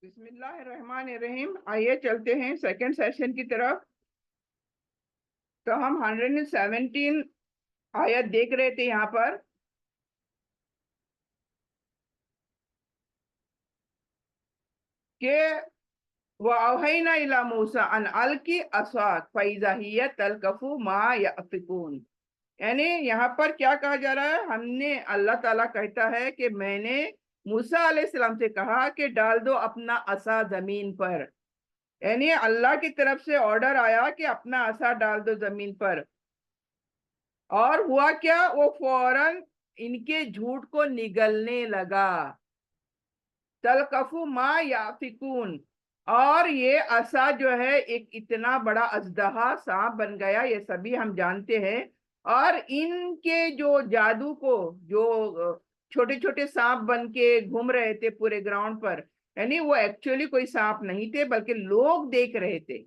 بسم اللہ الرحمن الرحیم. آئیے چلتے ہیں سیکنڈ سیشن کی طرف. تو ہم 117 آیت دیکھ رہے تھے یہاں پر کہ وَأَوْحَيْنَا إِلَى مُوسَىٰ أَنْ أَلْقِ عَصَاكَ فَإِذَا هِيَ تَلْقَفُ مَا يَأْفِكُونَ. یعنی یہاں پر کیا کہا جا رہا ہے؟ ہم نے اللہ تعالیٰ کہتا ہے کہ میں نے موسیٰ علیہ السلام سے کہا کہ ڈال دو اپنا عصا زمین پر. یعنی اللہ کی طرف سے آرڈر آیا کہ اپنا عصا ڈال دو زمین پر. اور ہوا کیا؟ وہ فوراً ان کے جھوٹ کو نگلنے لگا. تلقفو ما یافکون. اور یہ عصا جو ہے ایک اتنا بڑا اژدہا سانپ بن گیا، یہ سبھی ہم جانتے ہیں. اور ان کے جو جادو کو، جو چھوٹے چھوٹے سانپ بن کے گھوم رہے تھے پورے گراؤنڈ پر، یعنی وہ ایکچولی کوئی سانپ نہیں تھے بلکہ لوگ دیکھ رہے تھے.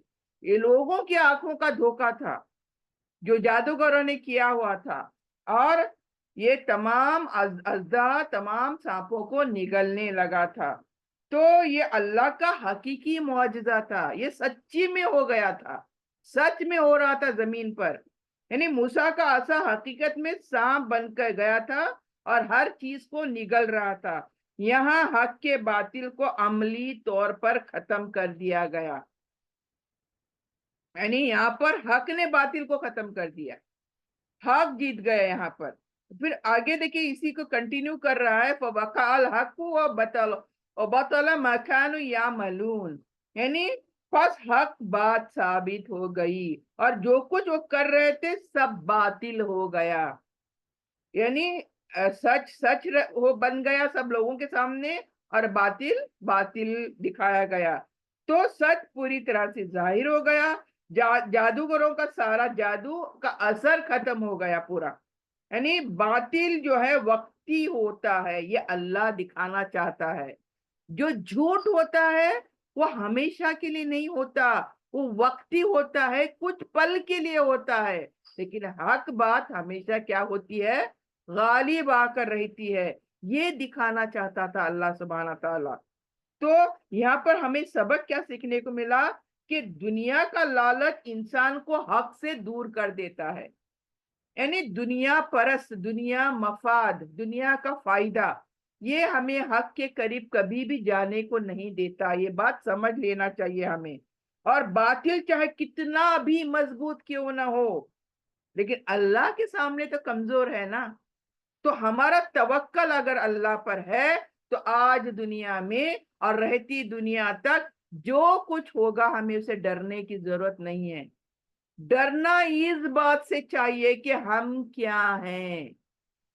یہ لوگوں کی آنکھوں کا دھوکا تھا جو جادوگروں نے کیا ہوا تھا. اور یہ تمام اژدہا تمام سانپوں کو نگلنے لگا تھا. تو یہ اللہ کا حقیقی معجزہ تھا، یہ سچی میں ہو گیا تھا، سچ میں ہو رہا تھا زمین پر. یعنی موسیٰ کا عصا حقیقت میں سانپ بن کر گیا تھا اور ہر چیز کو نگل رہا تھا. یہاں حق کے باطل کو عملی طور پر ختم کر دیا گیا. یعنی یہاں پر حق نے باطل کو ختم کر دیا، حق جیت گئے یہاں پر. پھر آگے دیکھیں اسی کو کنٹینیو کر رہا ہے، فَوَقَعَ الْحَقُّ وَبَطَلَ مَا كَانُوا يَعْمَلُونَ. یعنی پس حق بات ثابت ہو گئی اور جو کچھ وہ کر رہے تھے سب باطل ہو گیا. یعنی سچ سچ بن گیا سب لوگوں کے سامنے اور باطل باطل دکھایا گیا. تو سچ پوری طرح سے ظاہر ہو گیا. جادوگروں کا سارا جادو کا اثر ختم ہو گیا پورا. یعنی باطل جو ہے وقتی ہوتا ہے، یہ اللہ دکھانا چاہتا ہے. جو جھوٹ ہوتا ہے وہ ہمیشہ کے لیے نہیں ہوتا، وہ وقتی ہوتا ہے، کچھ پل کے لیے ہوتا ہے. لیکن حق بات ہمیشہ کیا ہوتی ہے؟ غالب آ کر رہتی ہے. یہ دکھانا چاہتا تھا اللہ سبحانہ تعالیٰ. تو یہاں پر ہمیں سبق کیا سیکھنے کو ملا؟ کہ دنیا کا لالچ انسان کو حق سے دور کر دیتا ہے. یعنی دنیا پرست، دنیا مفاد، دنیا کا فائدہ، یہ ہمیں حق کے قریب کبھی بھی جانے کو نہیں دیتا. یہ بات سمجھ لینا چاہیے ہمیں. اور باطل چاہے کتنا بھی مضبوط کیوں نہ ہو، لیکن اللہ کے سامنے تو کمزور ہے نا. تو ہمارا توکل اگر اللہ پر ہے تو آج دنیا میں اور رہتی دنیا تک جو کچھ ہوگا ہمیں اسے ڈرنے کی ضرورت نہیں ہے. ڈرنا اس بات سے چاہیے کہ ہم کیا ہیں،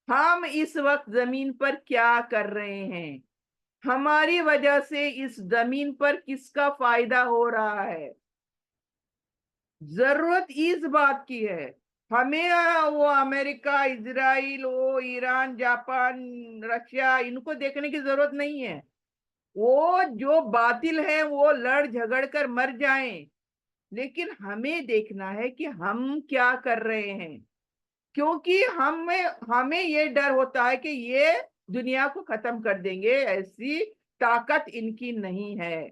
ہم اس وقت زمین پر کیا کر رہے ہیں، ہماری وجہ سے اس زمین پر کس کا فائدہ ہو رہا ہے. ضرورت اس بات کی ہے. ہمیں وہ امریکہ، اسرائیل، وہ ایران، جاپان، رشیا، ان کو دیکھنے کی ضرورت نہیں ہے. وہ جو باطل ہیں وہ لڑ جھگڑ کر مر جائیں، لیکن ہمیں دیکھنا ہے کہ ہم کیا کر رہے ہیں. کیونکہ ہمیں یہ ڈر ہوتا ہے کہ یہ دنیا کو ختم کر دیں گے. ایسی طاقت ان کی نہیں ہے،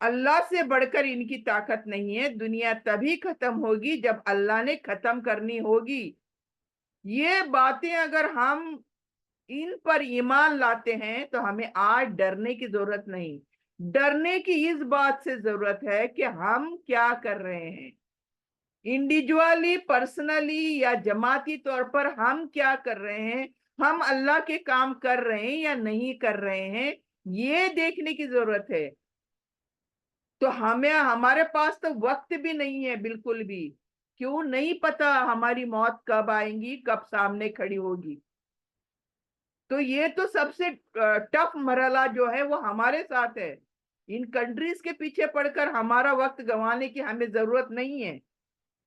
اللہ سے بڑھ کر ان کی طاقت نہیں ہے. دنیا تبھی ختم ہوگی جب اللہ نے ختم کرنی ہوگی. یہ باتیں اگر ہم ان پر ایمان لاتے ہیں تو ہمیں آج ڈرنے کی ضرورت نہیں. ڈرنے کی اس بات سے ضرورت ہے کہ ہم کیا کر رہے ہیں، انڈیویجولی، پرسنلی یا جماعتی طور پر ہم کیا کر رہے ہیں، ہم اللہ کے کام کر رہے ہیں یا نہیں کر رہے ہیں، یہ دیکھنے کی ضرورت ہے. تو ہمارے پاس تو وقت بھی نہیں ہے بالکل بھی. کیوں؟ نہیں پتا ہماری موت کب آئیں گی، کب سامنے کھڑی ہوگی. تو یہ تو سب سے ٹف مرحلہ جو ہے وہ ہمارے ساتھ ہے. ان کنٹریز کے پیچھے پڑ کر ہمارا وقت گنوانے کی ہمیں ضرورت نہیں ہے.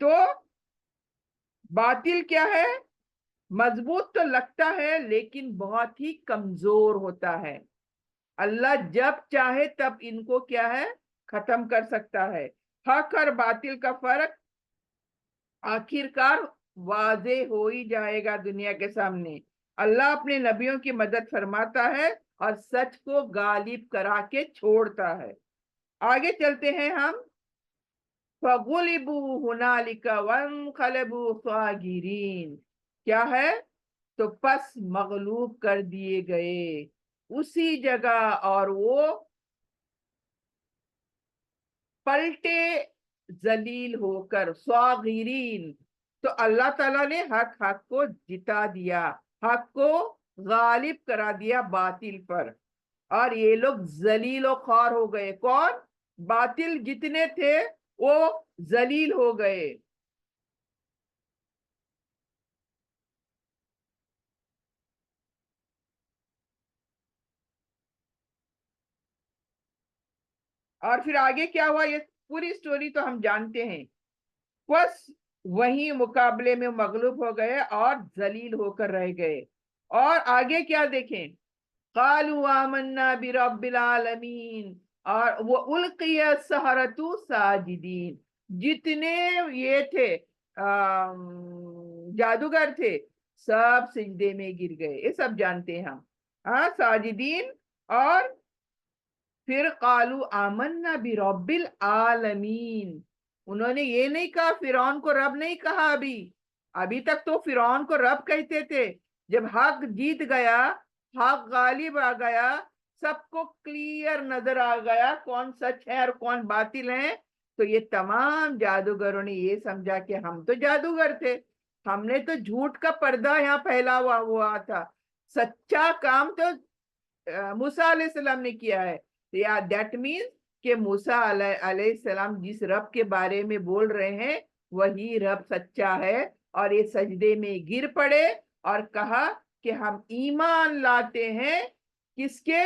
تو باطل کیا ہے؟ مضبوط تو لگتا ہے لیکن بہت ہی کمزور ہوتا ہے. اللہ جب چاہے تب ان کو کیا ہے؟ ختم کر سکتا ہے. حق اور باطل کا فرق آخر کار واضح ہو ہی جائے گا دنیا کے سامنے. اللہ اپنے نبیوں کی مدد فرماتا ہے اور सच को गालिब करा के छोड़ता है। आगे चलते हैं हम। फगुलिबू हुनालिका वनक़लबू सागिरीन, क्या है? तो पस मगलूब कर दिए गए उसी जगह, और वो पलटे जलील होकर, स्वागिरीन। तो अल्लाह ताला ने हक को जिता दिया, हक को गालिब करा दिया बातिल पर, और ये लोग जलील और ख्वार हो गए। कौन? बातिल जितने थे वो जलील हो गए। और फिर आगे क्या हुआ, ये पूरी स्टोरी तो हम जानते हैं। बस वही मुकाबले में मगलूब हो गए और जलील होकर रह गए। और आगे क्या देखें, कालू आमन्ना बिरब्बिल आलमीन, और वो उल्किया सहरतु साजिदीन, जितने ये थे जादूगर थे, सब सिजदे में गिर गए। ये सब जानते हैं हम। हाँ, साजिदीन। और फिर कालू आमन्ना बिरब्बिल आलमीन, उन्होंने ये नहीं कहा, फिरौन को रब नहीं कहा। अभी अभी तक तो फिरौन को रब कहते थे। जब हक जीत गया, हक गालिब आ गया, सबको क्लियर नजर आ गया कौन सच है और कौन बातिल है, तो ये तमाम जादूगरों ने ये समझा कि हम तो जादूगर थे, हमने तो झूठ का पर्दा यहाँ फैला हुआ था, सच्चा काम तो मूसा अलैहिस्सलाम ने किया है। या दैट मीन्स कि मूसा अलैहिस्सलाम जिस रब के बारे में बोल रहे हैं वही रब सच्चा है। और ये सजदे में गिर पड़े और कहा कि हम ईमान लाते हैं किसके?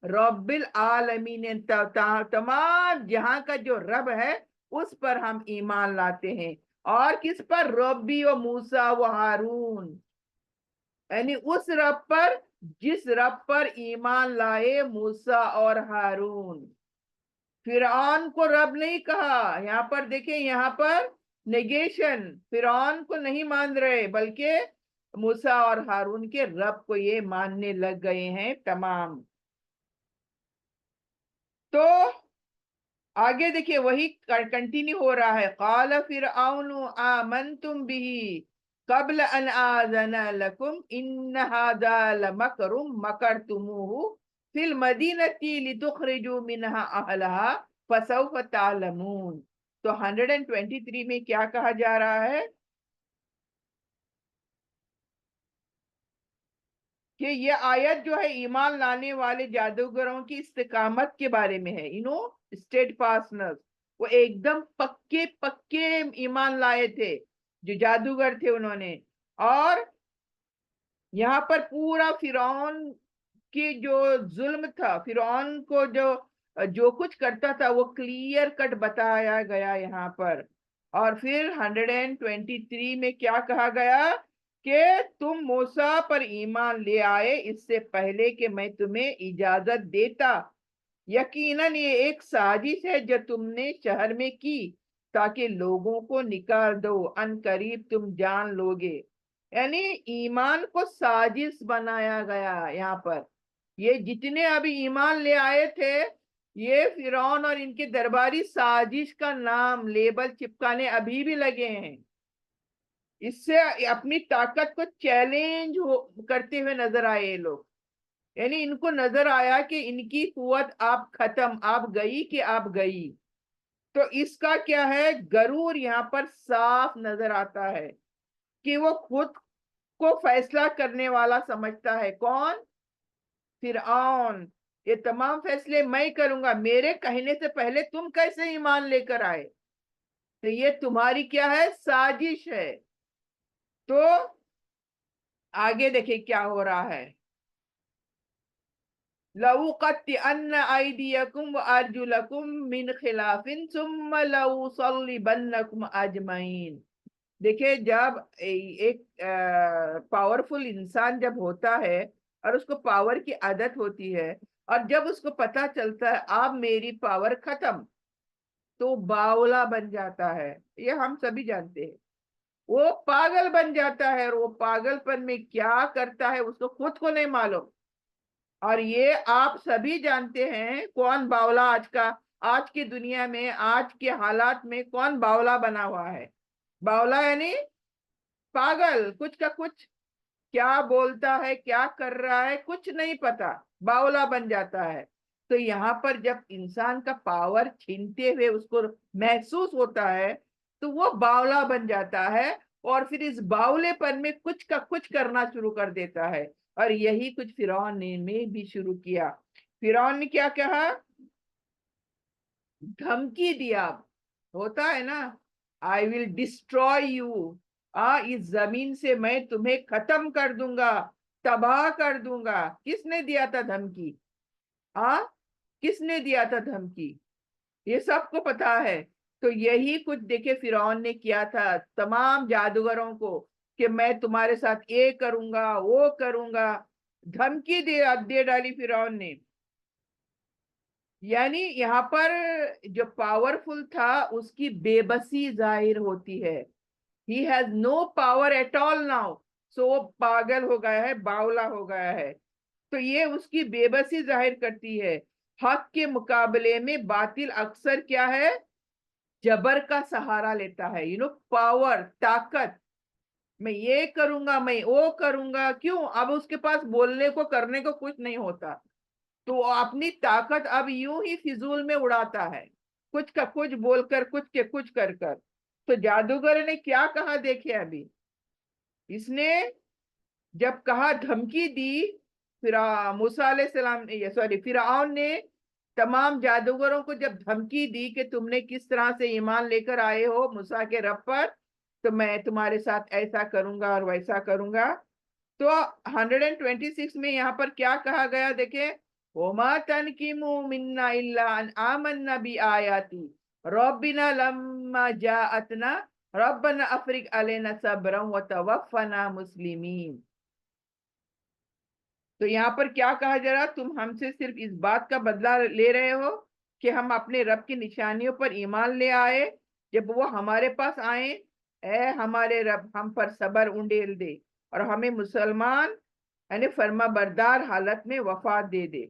रब्बिल आलमीन, तमाम जहां का जो रब है उस पर हम ईमान लाते हैं। और किस पर? रब्बी व मूसा व हारून, यानी उस रब पर जिस रब पर ईमान लाए मूसा और हारून। फिरौन को रब नहीं कहा। यहाँ पर देखें, यहाँ पर नेगेशन, फिरौन को नहीं मान रहे बल्कि मूसा और हारून के रब को ये मानने लग गए हैं तमाम। तो आगे देखिए वही कंटिन्यू हो रहा है। काल फिरऔन आमनतुम बिही कब्ल अन आज़ना लकुम इन हादा लमकरुम मकरतुमुहु फिल मदीनती लितुखरिजू मिनहा अहलहा फसौफ तालमून। तो 123 में क्या कहा जा रहा है कि ये आयत जो है ईमान लाने वाले जादूगरों की इस्तिकामत के बारे में है। स्टेट फास्टनेस, वो एकदम पक्के पक्के ईमान लाए थे जो जादूगर थे उन्होंने। और यहाँ पर पूरा फिरौन की जो जुल्म था, फिरौन को जो जो कुछ करता था वो क्लियर कट बताया गया यहाँ पर। और फिर 123 में क्या कहा गया कि तुम मूसा पर ईमान ले आए इससे पहले कि मैं तुम्हें इजाजत देता। यकीनन ये एक साजिश है जो तुमने शहर में की ताकि लोगों को निकाल दो, अनकरीब तुम जान लोगे। यानी ईमान को साजिश बनाया गया यहाँ पर। ये जितने अभी ईमान ले आए थे, ये फिरौन और इनके दरबारी साजिश का नाम लेबल चिपकाने अभी भी लगे हैं। इससे अपनी ताकत को चैलेंज करते हुए नजर आए ये लोग। यानी इनको नजर आया कि इनकी कुवत आप खत्म, आप गई कि आप गई। तो इसका क्या है, गरूर यहाँ पर साफ नजर आता है कि वो खुद को फैसला करने वाला समझता है। कौन? फिरऔन। ये तमाम फैसले मैं करूंगा, मेरे कहने से पहले तुम कैसे ईमान लेकर आए? तो ये तुम्हारी क्या है, साजिश है। तो आगे देखिए क्या हो रहा है। लउक़त्तिअन्न अयदियकुम व अर्जुलकुम मिन खिलाफिन सुम्मा लउसल्लिबन्नकुम अजमईन। देखिए, जब एक पावरफुल इंसान जब होता है और उसको पावर की आदत होती है, और जब उसको पता चलता है अब मेरी पावर खत्म, तो बावला बन जाता है। ये हम सभी जानते हैं। वो पागल बन जाता है, और वो पागलपन में क्या करता है उसको खुद को नहीं मालूम। اور یہ آپ سبھی جانتے ہیں کون باولا آج کی دنیا میں آج کے حالات میں کون باولا بنا ہوا ہے. باولا یعنی پاگل, کچھ کا کچھ کیا بولتا ہے کیا کر رہا ہے کچھ نہیں پتا, باولا بن جاتا ہے. تو یہاں پر جب انسان کا پاور چھینتے ہوئے اس کو محسوس ہوتا ہے تو وہ باولا بن جاتا ہے, اور پھر اس باولے پن میں کچھ کا کچھ کرنا شروع کر دیتا ہے. اور یہی کچھ فرعون نے بھی شروع کیا. فرعون نے کیا کہا, دھمکی دیا, ہوتا ہے نا, آئی ول ڈسٹروائے یو, اس زمین سے میں تمہیں ختم کر دوں گا, تباہ کر دوں گا. کس نے دیا تھا دھمکی؟ کس نے دیا تھا دھمکی؟ یہ سب کو پتا ہے. تو یہی کچھ دیکھے فرعون نے کیا تھا تمام جادوگروں کو کہ میں تمہارے ساتھ یہ کروں گا وہ کروں گا. دھمکی دے ڈالی فرعون نے. یعنی یہاں پر جو پاورفل تھا اس کی بے بسی ظاہر ہوتی ہے. He has no power at all now. So وہ پاگل ہو گیا ہے, باولا ہو گیا ہے. تو یہ اس کی بے بسی ظاہر کرتی ہے. حق کے مقابلے میں باطل اکثر کیا ہے, جبر کا سہارا لیتا ہے. پاور, طاقت, میں یہ کروں گا میں وہ کروں گا. کیوں؟ اب اس کے پاس بولنے کو کرنے کو کچھ نہیں ہوتا, تو اپنی طاقت اب یوں ہی فضول میں اڑاتا ہے, کچھ کا کچھ بول کر کچھ کے کچھ کر کر. تو جادوگر نے کیا کہا دیکھیں ابھی, اس نے جب کہا دھمکی دی, موسیٰ علیہ السلام فرعون نے تمام جادوگروں کو جب دھمکی دی کہ تم نے کس طرح سے ایمان لے کر آئے ہو موسیٰ کے رب پر, تو میں تمہارے ساتھ ایسا کروں گا اور ویسا کروں گا. تو 126 میں یہاں پر کیا کہا گیا دیکھیں, وَمَا تَنْقِمُوا مِنَّا إِلَّا أَنْ آمَنَّا بِآيَاتِ رَبِّنَا لَمَّا جَاءَتْنَا رَبَّنَا أَفْرِغْ عَلَيْنَا صَبْرًا وَتَوَفَّنَا مُسْلِمِينَ. تو یہاں پر کیا کہا جا رہا, تم ہم سے صرف اس بات کا بدلہ لے رہے ہو کہ ہم اپنے رب کی نشانیوں پر ایمان لے آئے. جب وہ ہمارے پاس آئیں, اے ہمارے رب ہم پر صبر انڈیل دے اور ہمیں مسلمان یعنی فرما بردار حالت میں وفات دے دے.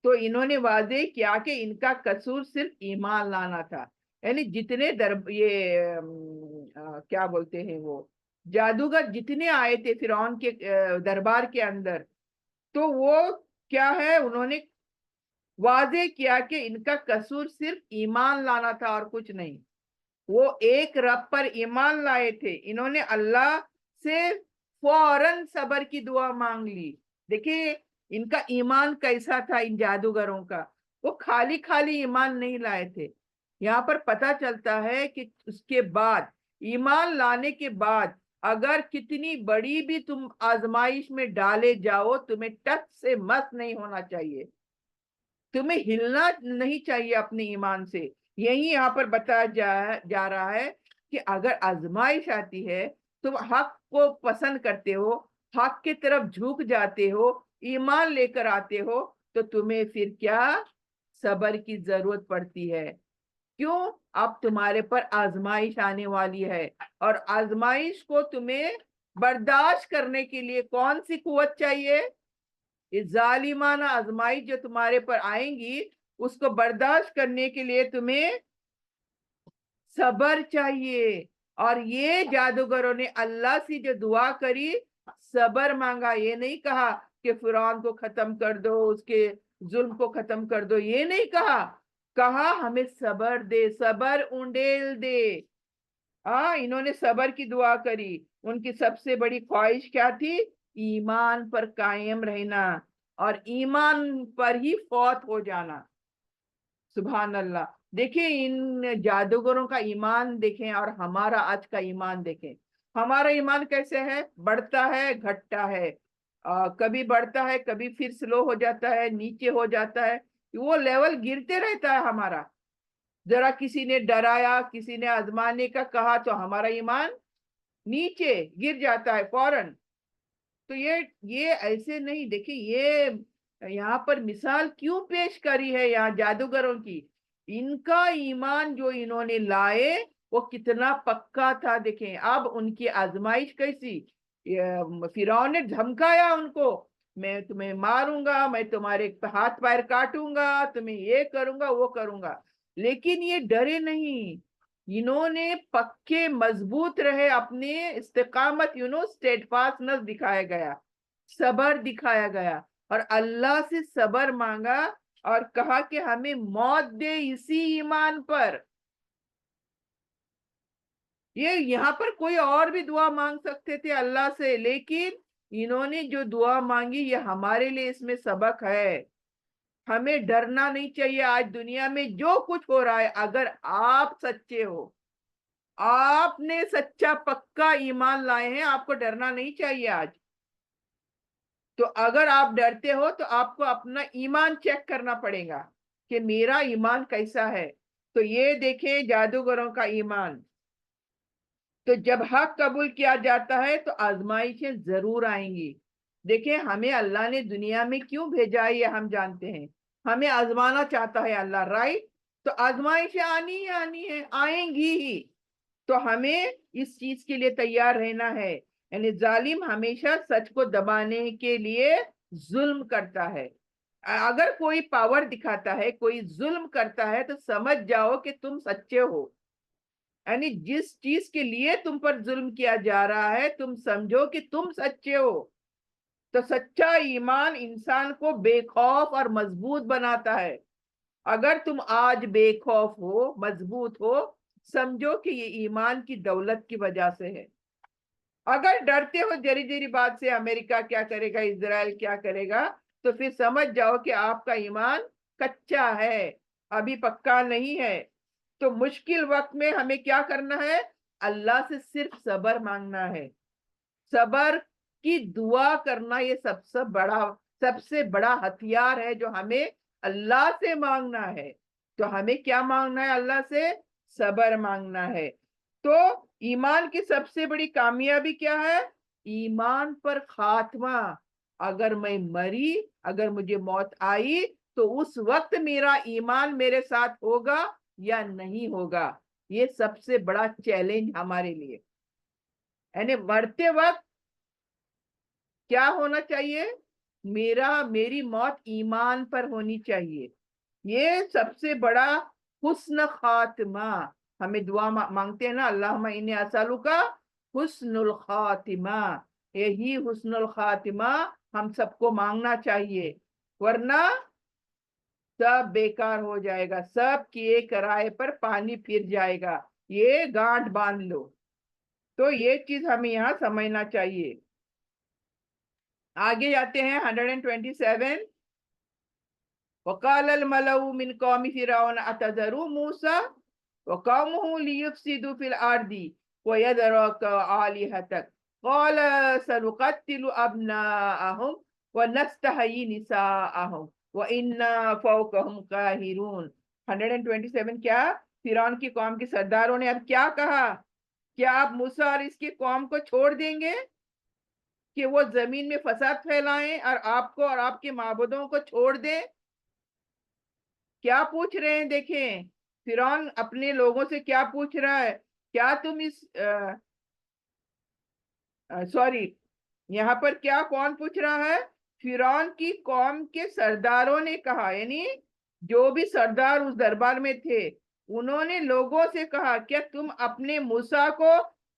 تو انہوں نے واضح کیا کہ ان کا قصور صرف ایمان لانا تھا. یعنی جتنے کیا بولتے ہیں وہ جادوگر جتنے آئے تھے فرعون کے دربار کے اندر, تو وہ کیا ہے, انہوں نے واضح کیا کہ ان کا قصور صرف ایمان لانا تھا اور کچھ نہیں. وہ ایک رب پر ایمان لائے تھے, انہوں نے اللہ سے فوراً صبر کی دعا مانگ لی. دیکھیں ان کا ایمان کیسا تھا ان جادوگروں کا, وہ خالی خالی ایمان نہیں لائے تھے. یہاں پر پتا چلتا ہے کہ اس کے بعد ایمان لانے کے بعد اگر کتنی بڑی بھی تم آزمائش میں ڈالے جاؤ, تمہیں ٹچ سے مس نہیں ہونا چاہیے, تمہیں ہلنا نہیں چاہیے اپنے ایمان سے. یہی یہاں پر بتایا جا رہا ہے کہ اگر آزمائش آتی ہے, تم حق کو پسند کرتے ہو, حق کی طرف جھک جاتے ہو, ایمان لے کر آتے ہو, تو تمہیں پھر کیا صبر کی ضرورت پڑتی ہے. کیوں؟ اب تمہارے پر آزمائش آنے والی ہے, اور آزمائش کو تمہیں برداشت کرنے کے لیے کون سی قوت چاہیے؟ اس ظالمانہ آزمائش جو تمہارے پر آئیں گی اس کو برداشت کرنے کے لیے تمہیں صبر چاہیے. اور یہ جادوگروں نے اللہ سے جو دعا کری, صبر مانگا. یہ نہیں کہا کہ فرعون کو ختم کر دو, اس کے ظلم کو ختم کر دو, یہ نہیں کہا ہمیں صبر دے, صبر انڈیل دے. انہوں نے صبر کی دعا کری. ان کی سب سے بڑی خواہش کیا تھی؟ ایمان پر قائم رہنا اور ایمان پر ہی فوت ہو جانا. سبحان اللہ. دیکھیں ان جادوگروں کا ایمان دیکھیں اور ہمارا آج کا ایمان دیکھیں. ہمارا ایمان کیسے ہے؟ بڑھتا ہے گھٹتا ہے, کبھی بڑھتا ہے کبھی پھر سلو ہو جاتا ہے, نیچے ہو جاتا ہے, وہ لیول گرتے رہتا ہے ہمارا. ذرا کسی نے ڈرایا, کسی نے آزمانے کا کہا تو ہمارا ایمان نیچے گر جاتا ہے فوراً. تو یہ ایسے نہیں. دیکھیں یہ یہاں پر مثال کیوں پیش کری ہے یہاں جادوگروں کی, ان کا ایمان جو انہوں نے لائے وہ کتنا پکا تھا. دیکھیں اب ان کی آزمائش کیسی, فرعون نے دھمکایا ان کو, मैं तुम्हें मारूंगा, मैं तुम्हारे हाथ पैर काटूंगा, तुम्हें ये करूंगा वो करूंगा। लेकिन ये डरे नहीं, इन्होंने पक्के मजबूत रहे, अपने इस्तिकामत स्टेडफास्टनेस दिखाया गया, सबर दिखाया गया, और अल्लाह से सबर मांगा और कहा कि हमें मौत दे इसी ईमान पर। ये यहाँ पर कोई और भी दुआ मांग सकते थे अल्लाह से, लेकिन इन्होंने जो दुआ मांगी ये हमारे लिए इसमें सबक है। हमें डरना नहीं चाहिए। आज दुनिया में जो कुछ हो रहा है, अगर आप सच्चे हो, आपने सच्चा पक्का ईमान लाए हैं, आपको डरना नहीं चाहिए आज। तो अगर आप डरते हो तो आपको अपना ईमान चेक करना पड़ेगा कि मेरा ईमान कैसा है। तो ये देखें जादूगरों का ईमान। तो जब हक कबूल किया जाता है तो आजमाइशें जरूर आएंगी। देखिए, हमें अल्लाह ने दुनिया में क्यों भेजा है ये हम जानते हैं। हमें आजमाना चाहता है अल्लाह, राइट। तो आजमाइशें आनी ही आनी है, आएंगी ही। तो हमें इस चीज के लिए तैयार रहना है। यानी जालिम हमेशा सच को दबाने के लिए जुल्म करता है। अगर कोई पावर दिखाता है, कोई जुल्म करता है, तो समझ जाओ कि तुम सच्चे हो। यानी जिस चीज के लिए तुम पर जुल्म किया जा रहा है, तुम समझो कि तुम सच्चे हो। तो सच्चा ईमान इंसान को बेखौफ और मजबूत बनाता है। अगर तुम आज बेखौफ हो, मजबूत हो, समझो कि ये ईमान की दौलत की वजह से है। अगर डरते हो जरी जरी बात से, अमेरिका क्या करेगा, इजराइल क्या करेगा, तो फिर समझ जाओ कि आपका ईमान कच्चा है, अभी पक्का नहीं है। तो मुश्किल वक्त में हमें क्या करना है? अल्लाह से सिर्फ सबर मांगना है। सबर की दुआ करना ये सबसे बड़ा हथियार है जो हमें अल्लाह से मांगना है। तो हमें क्या मांगना है? अल्लाह से सबर मांगना है। तो ईमान की सबसे बड़ी कामयाबी क्या है? ईमान पर खात्मा। अगर मैं मरी, अगर मुझे मौत आई, तो उस वक्त मेरा ईमान मेरे साथ होगा या नहीं होगा। ये सबसे बड़ा चैलेंज हमारे लिए। यानी मरते वक्त क्या होना चाहिए? मेरी मौत ईमान पर होनी चाहिए। ये सबसे बड़ा हुस्न खातिमा। हमें दुआ मांगते हैं ना, अल्लाहुम्मा इन्नी असअलुका हुस्नुल खातिमा। यही हुस्नुल खातिमा हम सबको मांगना चाहिए, वरना सब बेकार हो जाएगा, सब किए कराए पर पानी फिर जाएगा। ये गांठ बांध लो। तो ये चीज हमें यहाँ समझना चाहिए। आगे जाते हैं 127। वकाल अल मलऊ मिन कौमी फिरौन अतज़रु मूसा व कौमुहु लियुफ्सिदु फिल अर्दी व यदरक आलिहतक क़ाल सनुक़त्तिलु अब्नाअहुम व नस्तहयी निसाअहुम व इन्ना फ़ौक़हुम क़ाहिरून। 127 क्या? फिरौन की कौम के सरदारों ने अब क्या कहा? क्या आप मूसा और इसकी कौम को छोड़ देंगे कि वो जमीन में फसाद फैलाएं और आपको और आपके माबूदों को छोड़ दें? क्या पूछ रहे हैं? देखें, फिरौन अपने लोगों से क्या पूछ रहा है। क्या तुम इस सॉरी, यहाँ पर क्या कौन पूछ रहा है? फिरौन की कौम के सरदारों ने कहा, यानी जो भी सरदार उस दरबार में थे, उन्होंने लोगों से कहा, क्या तुम अपने मूसा को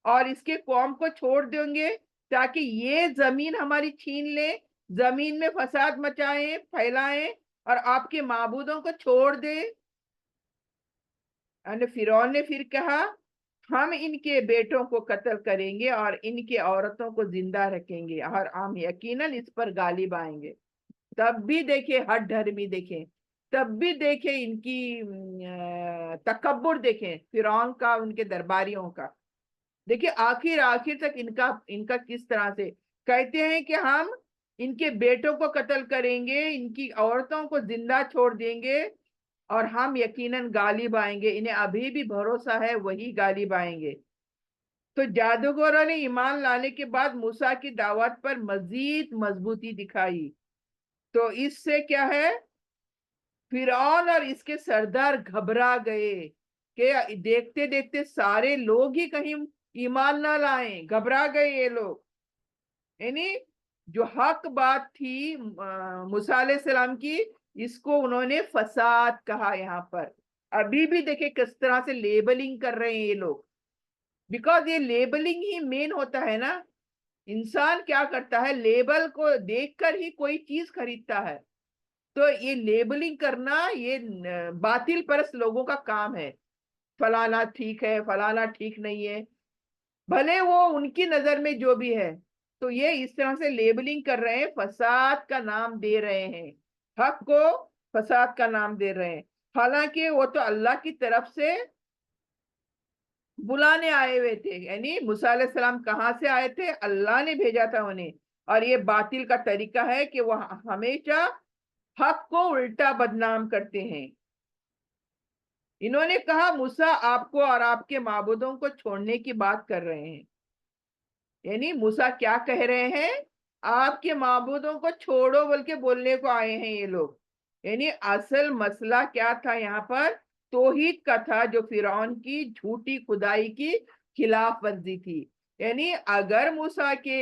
और इसके कौम को छोड़ देंगे ताकि ये जमीन हमारी छीन ले, जमीन में फसाद मचाएं, फैलाएं और आपके माबूदों को छोड़ दे? फिरौन ने फिर कहा, हम इनके बेटों को कत्ल करेंगे और इनके औरतों को जिंदा रखेंगे और हम यकीनन इस पर गालिब आएंगे। तब भी देखे हट धर्मी, देखें तब भी देखे इनकी तकब्बुर, देखें फिरौन का, उनके दरबारियों का। देखिए आखिर आखिर तक इनका इनका किस तरह से कहते हैं कि हम इनके बेटों को कत्ल करेंगे, इनकी औरतों को जिंदा छोड़ देंगे और हम यकीनन गालिब आएंगे। इन्हें अभी भी भरोसा है वही गालिब आएंगे। तो जादूगरों ने ईमान लाने के बाद मूसा की दावत पर मजीद मजबूती दिखाई। तो इससे क्या है? फिरौन और इसके सरदार घबरा गए कि देखते देखते सारे लोग ही कहीं ईमान ना लाएं। घबरा गए ये लोग। यानी جو حق بات تھی موسیٰ علیہ السلام کی، اس کو انہوں نے فساد کہا یہاں پر. ابھی بھی دیکھیں کس طرح سے لیبلنگ کر رہے ہیں یہ لوگ، بیکاز یہ لیبلنگ ہی مین ہوتا ہے نا. انسان کیا کرتا ہے، لیبل کو دیکھ کر ہی کوئی چیز خریدتا ہے. تو یہ لیبلنگ کرنا یہ باطل پرست لوگوں کا کام ہے. فلانا ٹھیک ہے، فلانا ٹھیک نہیں ہے، بھلے وہ ان کی نظر میں جو بھی ہے. تو یہ اس طرح سے لیبلنگ کر رہے ہیں، فساد کا نام دے رہے ہیں، حق کو فساد کا نام دے رہے ہیں. حالانکہ وہ تو اللہ کی طرف سے بلانے آئے ہوئے تھے. یعنی موسیٰ علیہ السلام کہاں سے آئے تھے؟ اللہ نے بھیجا تھا انہیں. اور یہ باطل کا طریقہ ہے کہ وہ ہمیشہ حق کو الٹا بدنام کرتے ہیں. انہوں نے کہا موسیٰ آپ کو اور آپ کے معبودوں کو چھوڑنے کی بات کر رہے ہیں. یعنی موسیٰ کیا کہہ رہے ہیں؟ آپ کے معبودوں کو چھوڑو بول کے بولنے کو آئے ہیں یہ لوگ. یعنی اصل مسئلہ کیا تھا یہاں پر؟ توحید کا تھا، جو فرعون کی جھوٹی خدائی کی خلاف ورزی تھی. یعنی اگر موسیٰ کے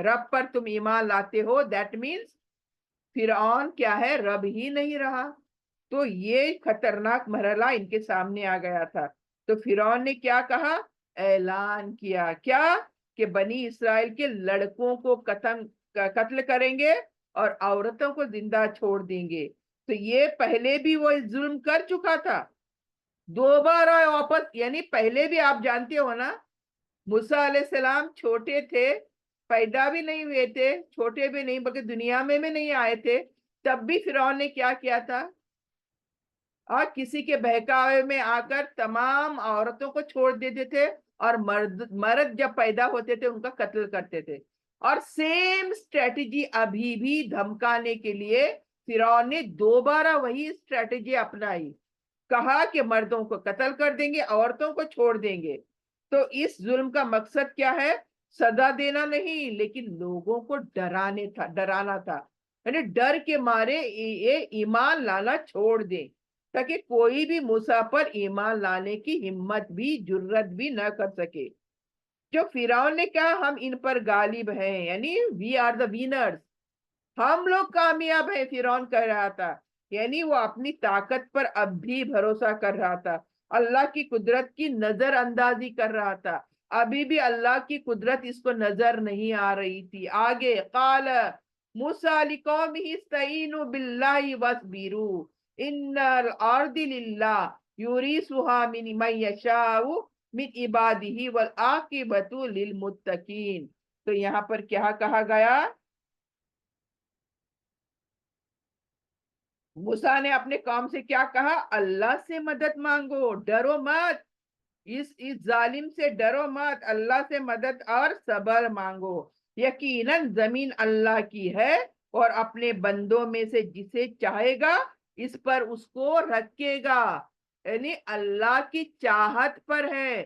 رب پر تم ایمان لاتے ہو، دیٹ مینس فرعون کیا ہے؟ رب ہی نہیں رہا. تو یہ خطرناک مرحلہ ان کے سامنے آ گیا تھا. تو فرعون نے کیا کہا؟ اعلان کیا کیا کہ بنی اسرائیل کے لڑکوں کو قتل کریں گے اور عورتوں کو زندہ چھوڑ دیں گے. تو یہ پہلے بھی وہ ظلم کر چکا تھا دوبارہ واپس. یعنی پہلے بھی آپ جانتے ہو نا، موسیٰ علیہ السلام چھوٹے تھے، پیدا بھی نہیں ہوئے تھے، چھوٹے بھی نہیں بلکہ دنیا میں نہیں آئے تھے، تب بھی فرعون نے کیا کیا تھا؟ اور کسی کے بہکاوے میں آ کر تمام عورتوں کو چھوڑ دیتے تھے، اور مرد جب پیدا ہوتے تھے ان کا قتل کرتے تھے. اور سیم اسٹریٹجی ابھی بھی دھمکانے کے لیے فرعون نے دوبارہ وہی اسٹریٹجی اپنائی. کہا کہ مردوں کو قتل کر دیں گے، عورتوں کو چھوڑ دیں گے. تو اس ظلم کا مقصد کیا ہے؟ سزا دینا نہیں، لیکن لوگوں کو ڈرانا تھا. یعنی ڈر کے مارے یہ ایمان لانا چھوڑ دیں، تاکہ کوئی بھی موسیٰ پر ایمان لانے کی ہمت بھی جرت بھی نہ کر سکے. جو فرعون نے کہا ہم ان پر غالب ہیں، یعنی وی آر دا وینرز، ہم لوگ کامیاب ہیں، فرعون کہہ رہا تھا. یعنی وہ اپنی طاقت پر اب بھی بھروسہ کر رہا تھا، اللہ کی قدرت کی نظر اندازی کر رہا تھا. ابھی بھی اللہ کی قدرت اس کو نظر نہیں آ رہی تھی. آگے قال موسیٰ لقومہ استعینوا باللہ واصبروا ان الارض للہ یورثها من یشاء من عبادہ والعاقبۃ للمتقین. تو یہاں پر کیا کہا گیا؟ موسیٰ نے اپنے قوم سے کیا کہا؟ اللہ سے مدد مانگو، ڈرو مت، اس ظالم سے ڈرو مت، اللہ سے مدد اور صبر مانگو. یقیناً زمین اللہ کی ہے، اور اپنے بندوں میں سے جسے چاہے گا اس پر اس کو رکھے گا. یعنی اللہ کی چاہت پر ہے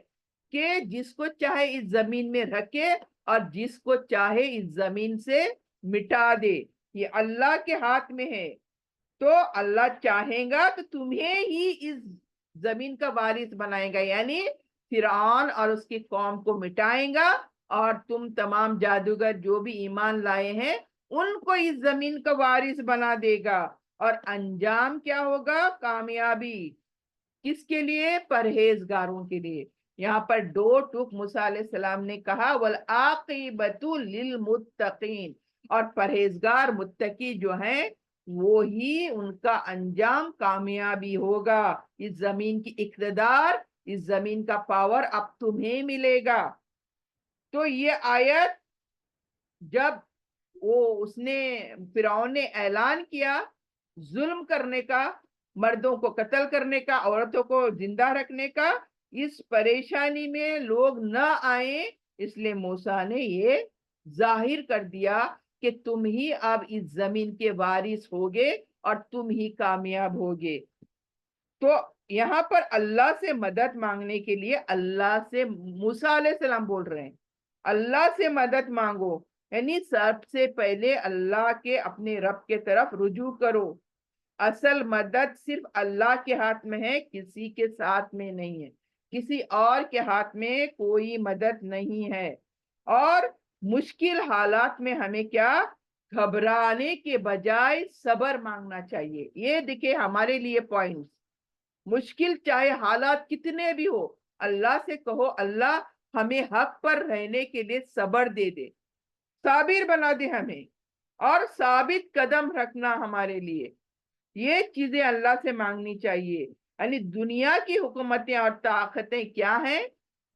کہ جس کو چاہے اس زمین میں رکھے اور جس کو چاہے اس زمین سے مٹا دے. یہ اللہ کے ہاتھ میں ہے. تو اللہ چاہیں گا تو تمہیں ہی اس زمین کا وارث بنائے گا، یعنی فرعون اور اس کی قوم کو مٹائیں گا، اور تم تمام جادوگر جو بھی ایمان لائے ہیں ان کو اس زمین کا وارث بنا دے گا. اور انجام کیا ہوگا؟ کامیابی. کس کے لیے؟ پرہیزگاروں کے لیے. یہاں پر دو ٹوک موسیٰ علیہ السلام نے کہا والعاقبۃ للمتقین، اور پرہیزگار متقی جو ہیں وہی ان کا انجام کامیابی ہوگا. اس زمین کی اقتدار، اس زمین کا پاور اب تمہیں ملے گا. تو یہ آیت جب فرعون نے اعلان کیا ظلم کرنے کا، مردوں کو قتل کرنے کا، عورتوں کو زندہ رکھنے کا، اس پریشانی میں لوگ نہ آئیں، اس لیے موسیٰ نے یہ ظاہر کر دیا کہ تم ہی اب اس زمین کے وارث ہوگے اور تم ہی کامیاب ہوگے. تو یہاں پر اللہ سے مدد مانگنے کے لیے اللہ سے موسیٰ علیہ السلام بول رہے ہیں اللہ سے مدد مانگو. یعنی سب سے پہلے اللہ کے اپنے رب کے طرف رجوع کرو. اصل مدد صرف اللہ کے ہاتھ میں ہے، کسی کے ساتھ میں نہیں ہے، کسی اور کے ہاتھ میں کوئی مدد نہیں ہے. اور मुश्किल हालात में हमें क्या, घबराने के बजाय सब्र मांगना चाहिए। ये देखिए हमारे लिए पॉइंट्स। मुश्किल चाहे हालात कितने भी हो, अल्लाह से कहो अल्लाह हमें हक पर रहने के लिए सब्र दे दे, साबिर बना दे हमें, और साबित कदम रखना हमारे लिए। ये चीजें अल्लाह से मांगनी चाहिए। यानी दुनिया की हुकूमतें और ताकतें क्या हैं,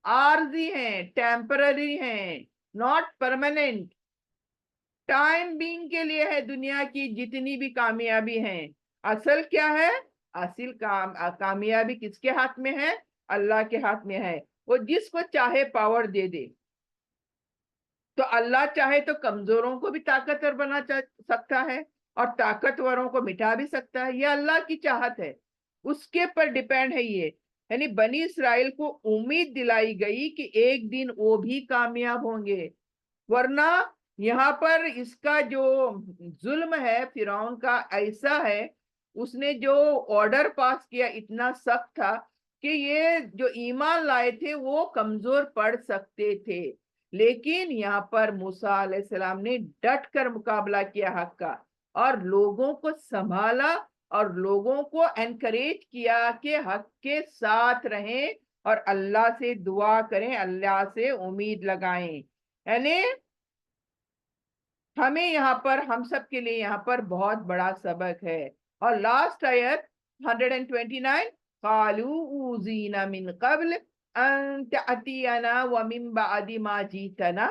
आरजी हैं, टेम्पररी हैं, नॉट परमानेंट। टाइम बीइंग के लिए है दुनिया की जितनी भी कामयाबी हैं। असल क्या है, असल कामयाबी किसके हाथ में है, अल्लाह के हाथ में है। वो जिसको चाहे पावर दे दे। तो अल्लाह चाहे तो कमजोरों को भी ताकतवर बना सकता है, और ताकतवरों को मिटा भी सकता है। ये अल्लाह की चाहत है, उसके पर डिपेंड है ये। यानी बनी इसराइल को उम्मीद दिलाई गई कि एक दिन वो भी कामयाब होंगे, वरना यहाँ पर इसका जो जुल्म है फिरौन का ऐसा है, उसने जो ऑर्डर पास किया इतना सख्त था कि ये जो ईमान लाए थे वो कमजोर पड़ सकते थे। लेकिन यहाँ पर मूसा अलैहिस्सलाम ने डट कर मुकाबला किया हक का, और लोगों को संभाला, और लोगों को एनकरेज किया कि हक के साथ रहें और अल्लाह से दुआ करें, अल्लाह से उम्मीद लगाएं। यानी हमें यहाँ पर, हम सब के लिए यहाँ पर बहुत बड़ा सबक है। और लास्ट आयत 129, कालू ऊज़ीना मिन कब्ल अन तअतियना व मिन बादि मा जीतना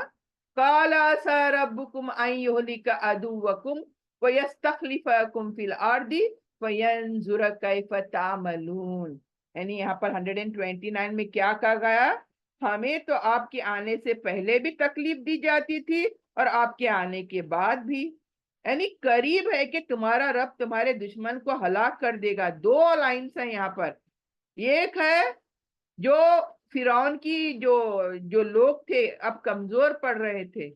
काल असा रब्बुकुम अन युहलिका अदुव्वकुम व यस्तखलिफकुम फिल अर्दि फयंजुर कैफ तामलून। यानी यहाँ पर 129 में क्या कहा गया, हमें तो आपके आने से पहले भी तकलीफ दी जाती थी और आपके आने के बाद भी। यानी करीब है कि तुम्हारा रब तुम्हारे दुश्मन को हलाक कर देगा। दो लाइन्स है यहाँ पर। एक है जो फिरौन की जो जो लोग थे अब कमजोर पड़ रहे थे,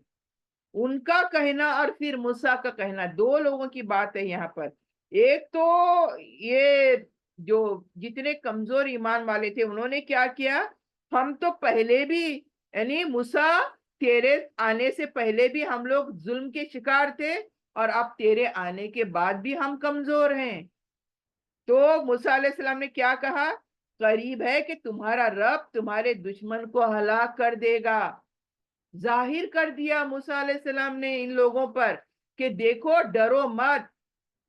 उनका कहना, और फिर मूसा का कहना, दो लोगों की बात है यहाँ पर। एक तो ये जो जितने कमजोर ईमान वाले थे उन्होंने क्या किया, हम तो पहले भी, यानी मूसा तेरे आने से पहले भी हम लोग जुल्म के शिकार थे, और अब तेरे आने के बाद भी हम कमजोर हैं। तो मूसा अलैहिस्सलाम ने क्या कहा, करीब है कि तुम्हारा रब तुम्हारे दुश्मन को हलाक कर देगा। जाहिर कर दिया मूसा अलैहिस्सलाम ने इन लोगों पर कि देखो डरो मत,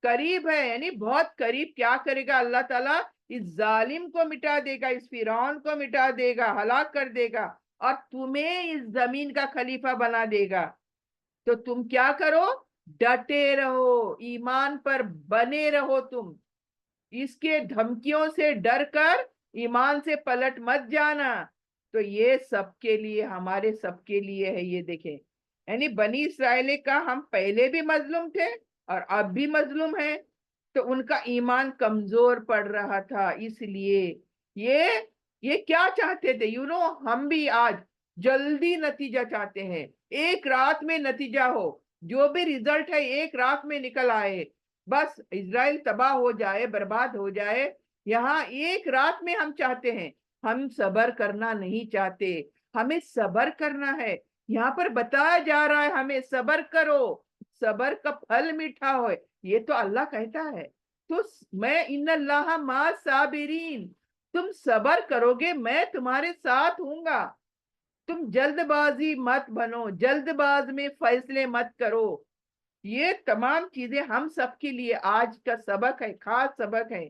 करीब है, यानी बहुत करीब। क्या करेगा अल्लाह ताला, इस जालिम को मिटा देगा, इस फिरौन को मिटा देगा, हलाक कर देगा, और तुम्हें इस जमीन का खलीफा बना देगा। तो तुम क्या करो, डटे रहो, ईमान पर बने रहो तुम, इसके धमकियों से डर कर ईमान से पलट मत जाना। तो ये सबके लिए, हमारे सबके लिए है। ये देखें, यानी बनी इसराइल का हम पहले भी मजलूम थे और अब भी मजलूम है। तो उनका ईमान कमजोर पड़ रहा था, इसलिए ये ये क्या चाहते थे, हम भी आज जल्दी नतीजा चाहते हैं, एक रात में नतीजा हो, जो भी रिजल्ट है एक रात में निकल आए, बस इजराइल तबाह हो जाए, बर्बाद हो जाए, यहाँ एक रात में हम चाहते हैं। हम सबर करना नहीं चाहते, हमें सबर करना है। यहाँ पर बताया जा रहा है हमें सबर करो, सबर का फल मीठा हो, ये तो अल्लाह कहता है। तो मैं इन्नल्लाह मा साबिरीन, तुम सबर करोगे मैं तुम्हारे साथ हूंगा। तुम जल्दबाजी मत बनो, जल्दबाज में फैसले मत करो। ये तमाम चीजें हम सबके लिए आज का सबक है, खास सबक है।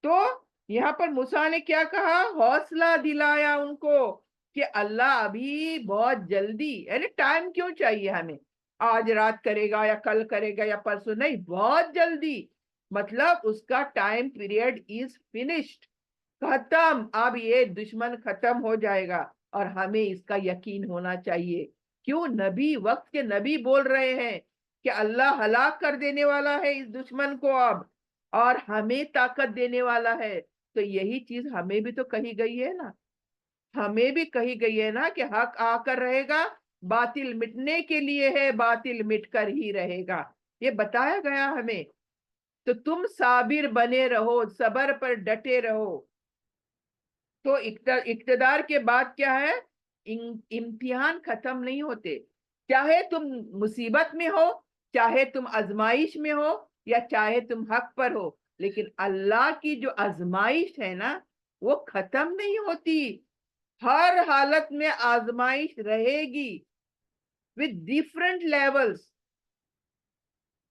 तो यहाँ पर मूसा ने क्या कहा, हौसला दिलाया उनको कि अल्लाह अभी बहुत जल्दी, यानी टाइम क्यों चाहिए हमें, आज रात करेगा या कल करेगा या परसों नहीं, बहुत जल्दी, मतलब उसका टाइम पीरियड इज फिनिश्ड, खत्म। अब ये दुश्मन खत्म हो जाएगा, और हमें इसका यकीन होना चाहिए। क्यों, नबी, वक्त के नबी बोल रहे हैं कि अल्लाह हलाक कर देने वाला है इस दुश्मन को अब, और हमें ताकत देने वाला है। तो यही चीज हमें भी तो कही गई है ना, हमें भी कही गई है ना कि हक आकर रहेगा, बातिल मिटने के लिए है, बातिल मिटकर ही रहेगा, ये बताया गया हमें। तो तुम साबिर बने रहो, सबर पर डटे रहो। तो इक्तदार के बाद क्या है, इम्तिहान खत्म नहीं होते। चाहे तुम मुसीबत में हो, चाहे तुम आजमाइश में हो, या चाहे तुम हक पर हो, लेकिन अल्लाह की जो आजमाइश है ना, वो खत्म नहीं होती। हर हालत में आजमाइश रहेगी विद डिफरेंट लेवल्स।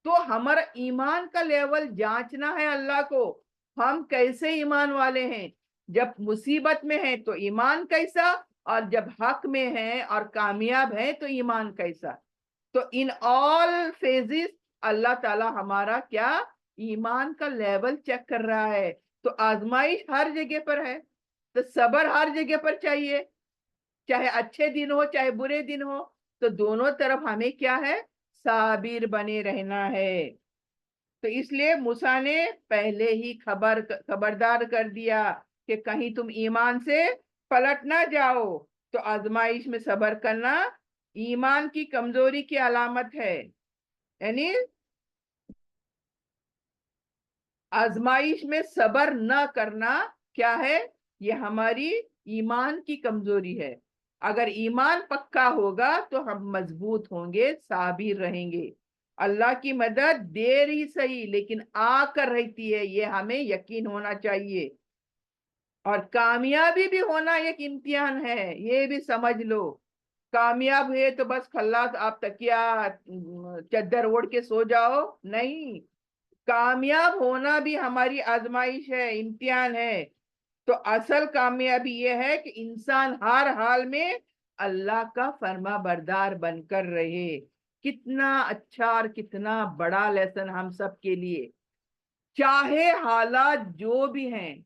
तो हमारा ईमान का लेवल जांचना है अल्लाह को, हम कैसे ईमान वाले हैं। जब मुसीबत में है तो ईमान कैसा, और जब हक में है और कामयाब है तो ईमान कैसा। तो इन ऑल फेजेस अल्लाह ताला हमारा क्या, ईमान का लेवल चेक कर रहा है। तो आजमाइश हर जगह पर है, तो सब्र हर जगह पर चाहिए, चाहे अच्छे दिन हो चाहे बुरे दिन हो। तो दोनों तरफ हमें क्या है, साबिर बने रहना है। तो इसलिए मूसा ने पहले ही खबरदार कर दिया कि कहीं तुम ईमान से पलट ना जाओ। तो आजमाइश में सब्र करना ईमान की कमजोरी की अलामत है। यानी आजमाइश में सब्र न करना क्या है, ये हमारी ईमान की कमजोरी है। अगर ईमान पक्का होगा तो हम मजबूत होंगे, साबिर रहेंगे। अल्लाह की मदद देर ही सही लेकिन आकर रहती है, ये हमें यकीन होना चाहिए। और कामयाबी भी होना एक इम्तिहान है, ये भी समझ लो। कामयाब हुए तो बस खल्लास, आप तकिया चद्दर ओढ़ के सो जाओ, नहीं। कामयाब होना भी हमारी आजमाइश है, इम्तिहान है। तो असल कामयाबी यह है कि इंसान हर हाल में अल्लाह का फर्मा बरदार बनकर रहे। कितना अच्छा और कितना बड़ा लेसन हम सब के लिए। चाहे हालात जो भी हैं,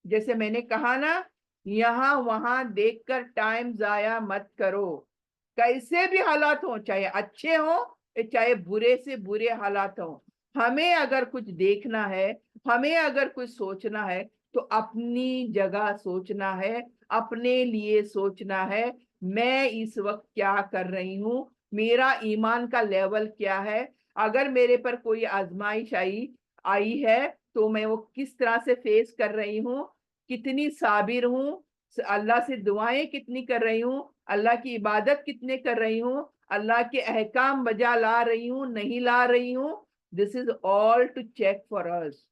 जैसे मैंने कहा ना, यहाँ वहां देखकर टाइम जाया मत करो। कैसे भी हालात हो, चाहे अच्छे हो चाहे बुरे से बुरे हालात हो, हमें अगर कुछ देखना है, हमें अगर कुछ सोचना है, तो अपनी जगह सोचना है, अपने लिए सोचना है। मैं इस वक्त क्या कर रही हूँ, मेरा ईमान का लेवल क्या है। अगर मेरे पर कोई आजमाइश आई आई है तो मैं वो किस तरह से फेस कर रही हूँ, कितनी साबिर हूँ, अल्लाह से दुआएं कितनी कर रही हूँ, अल्लाह की इबादत कितने कर रही हूँ, अल्लाह के अहकाम बजा ला रही हूँ नहीं ला रही हूँ। This is all to check for us.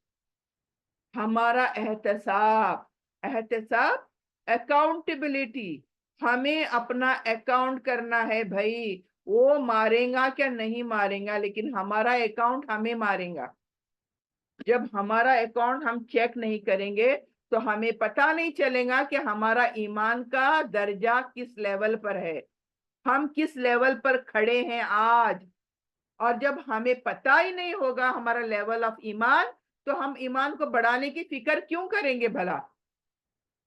हमारा एहतसाब, एहतसाब अकाउंटेबिलिटी, हमें अपना अकाउंट करना है भाई। वो मारेगा क्या नहीं मारेगा, लेकिन हमारा अकाउंट हमें मारेगा। जब हमारा अकाउंट हम चेक नहीं करेंगे तो हमें पता नहीं चलेगा कि हमारा ईमान का दर्जा किस लेवल पर है, हम किस लेवल पर खड़े हैं आज। और जब हमें पता ही नहीं होगा हमारा लेवल ऑफ ईमान, तो हम ईमान को बढ़ाने की फिक्र क्यों करेंगे भला।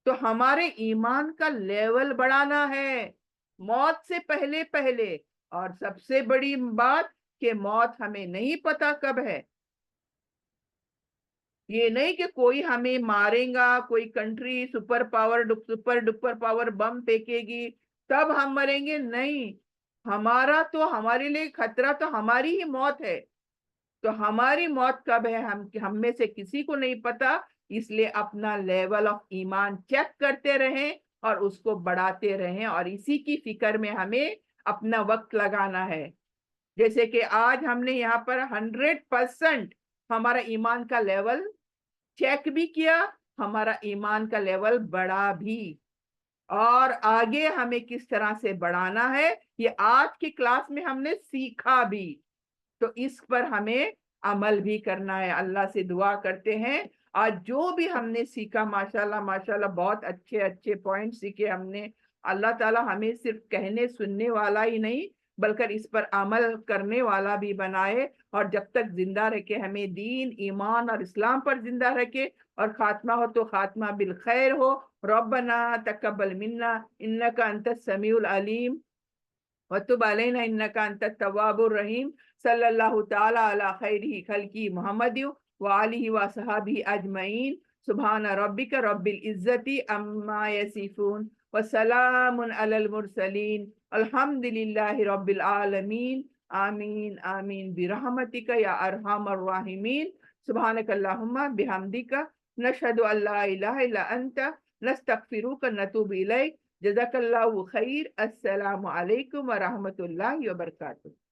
तो हमारे ईमान का लेवल बढ़ाना है मौत से पहले पहले। और सबसे बड़ी बात कि मौत हमें नहीं पता कब है। ये नहीं कि कोई हमें मारेगा, कोई कंट्री सुपर डुपर पावर बम फेंकेगी तब हम मरेंगे, नहीं। हमारा तो, हमारे लिए खतरा तो हमारी ही मौत है। तो हमारी मौत कब है, हम में से किसी को नहीं पता। इसलिए अपना लेवल ऑफ ईमान चेक करते रहें और उसको बढ़ाते रहें, और इसी की फिक्र में हमें अपना वक्त लगाना है। जैसे कि आज हमने यहाँ पर 100% हमारा ईमान का लेवल चेक भी किया, हमारा ईमान का लेवल बढ़ा भी। और आगे हमें किस तरह से बढ़ाना है, ये आज की क्लास में हमने सीखा भी। तो इस पर हमें अमल भी करना है। अल्लाह से दुआ करते हैं आज जो भी हमने सीखा, माशाल्लाह माशाल्लाह बहुत अच्छे अच्छे पॉइंट सीखे हमने। अल्लाह ताला हमें सिर्फ कहने सुनने वाला ही नहीं बल्कि इस पर अमल करने वाला भी बनाए, और जब तक जिंदा रखे हमें दीन ईमान और इस्लाम पर जिंदा रखे, और खात्मा हो तो खात्मा बिल खैर हो। रब्बना तकब्बल मिन्ना इन्नका अंतस समीउल अलीम वतुब अलैना इन्नका अंतत तव्वाबुर रहीम। सल्लल्लाहु ताला अला खैरी खल्की मुहम्मद व आलिहि व सहाबी अजमईन। सुभान रब्बिका रब्बिल इज्जति अम्मा यसिफून व सलामुन अलल मुरसलीन अल्हम्दुलिल्लाहि रब्बिल आलमीन। आमीन आमीन बिरहमतिका या अरहमर राहिमीन। सुब्हानकल्लाहुम्मा बिहम्दिका नशहदु अल्ला इलाहा इल्ला अंता नस्तगफिरुका नतूबु इलैक। جزاک اللہ خیر. السلام علیکم ورحمۃ اللہ وبرکاتہ.